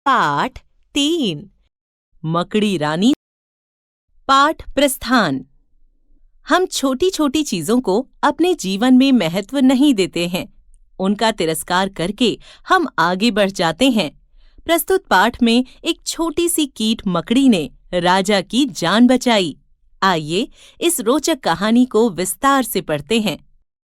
पाठ 3 मकड़ी रानी। पाठ प्रस्थान। हम छोटी छोटी चीजों को अपने जीवन में महत्व नहीं देते हैं। उनका तिरस्कार करके हम आगे बढ़ जाते हैं। प्रस्तुत पाठ में एक छोटी सी कीट मकड़ी ने राजा की जान बचाई। आइए इस रोचक कहानी को विस्तार से पढ़ते हैं।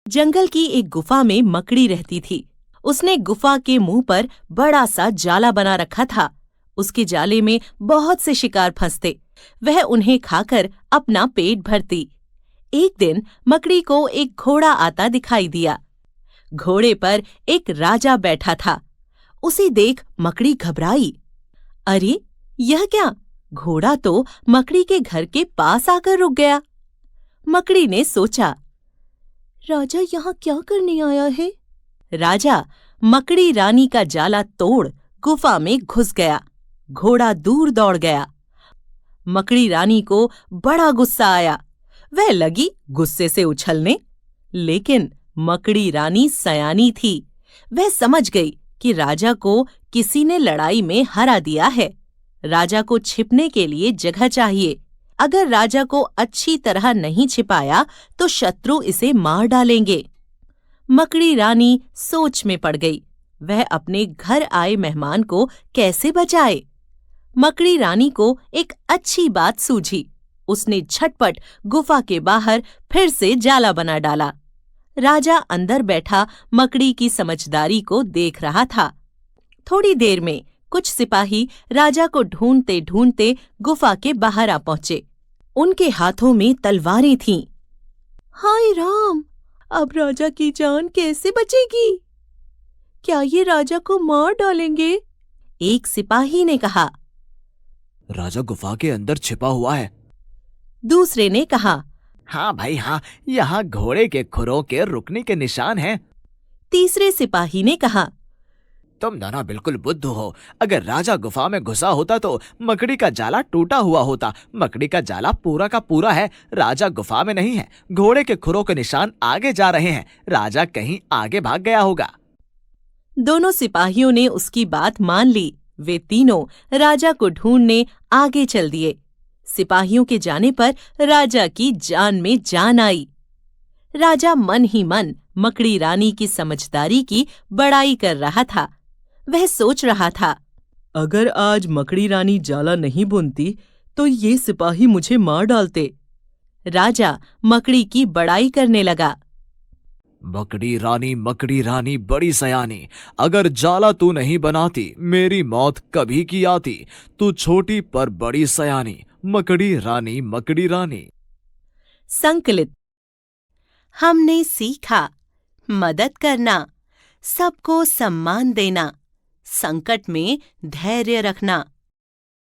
जंगल की एक गुफा में मकड़ी रहती थी। उसने गुफा के मुंह पर बड़ा सा जाला बना रखा था। उसके जाले में बहुत से शिकार फंसते। वह उन्हें खाकर अपना पेट भरती। एक दिन मकड़ी को एक घोड़ा आता दिखाई दिया। घोड़े पर एक राजा बैठा था। उसे देख मकड़ी घबराई। अरे यह क्या? घोड़ा तो मकड़ी के घर के पास आकर रुक गया। मकड़ी ने सोचा, राजा यहाँ क्या करने आया है? राजा मकड़ी रानी का जाला तोड़ गुफा में घुस गया। घोड़ा दूर दौड़ गया। मकड़ी रानी को बड़ा गुस्सा आया। वह लगी गुस्से से उछलने, लेकिन मकड़ी रानी सयानी थी। वह समझ गई कि राजा को किसी ने लड़ाई में हरा दिया है। राजा को छिपने के लिए जगह चाहिए। अगर राजा को अच्छी तरह नहीं छिपाया तो शत्रु इसे मार डालेंगे। मकड़ी रानी सोच में पड़ गई। वह अपने घर आए मेहमान को कैसे बचाए? मकड़ी रानी को एक अच्छी बात सूझी। उसने झटपट गुफा के बाहर फिर से जाला बना डाला। राजा अंदर बैठा मकड़ी की समझदारी को देख रहा था। थोड़ी देर में कुछ सिपाही राजा को ढूंढते ढूंढते गुफा के बाहर आ पहुंचे। उनके हाथों में तलवारें थीं। हाय राम! अब राजा की जान कैसे बचेगी? क्या ये राजा को मार डालेंगे? एक सिपाही ने कहा। राजा गुफा के अंदर छिपा हुआ है। दूसरे ने कहा। हाँ भाई हाँ, यहाँ घोड़े के खुरों के रुकने के निशान हैं। तीसरे सिपाही ने कहा। तुम दोनों बिल्कुल बुद्ध हो। अगर राजा गुफा में घुसा होता तो मकड़ी का जाला टूटा हुआ होता। मकड़ी का जाला पूरा का पूरा है। राजा गुफा में नहीं है। घोड़े के खुरों के निशान आगे जा रहे हैं। राजा कहीं आगे भाग गया होगा। दोनों सिपाहियों ने उसकी बात मान ली। वे तीनों राजा को ढूंढने आगे चल दिए। सिपाहियों के जाने पर राजा की जान में जान आई। राजा मन ही मन मकड़ी रानी की समझदारी की बड़ाई कर रहा था। वह सोच रहा था, अगर आज मकड़ी रानी जाला नहीं बुनती तो ये सिपाही मुझे मार डालते। राजा मकड़ी की बड़ाई करने लगा। मकड़ी रानी बड़ी सयानी। अगर जाला तू नहीं बनाती मेरी मौत कभी की आती। तू छोटी पर बड़ी सयानी। मकड़ी रानी। संकलित। हमने सीखा मदद करना, सबको सम्मान देना, संकट में धैर्य रखना।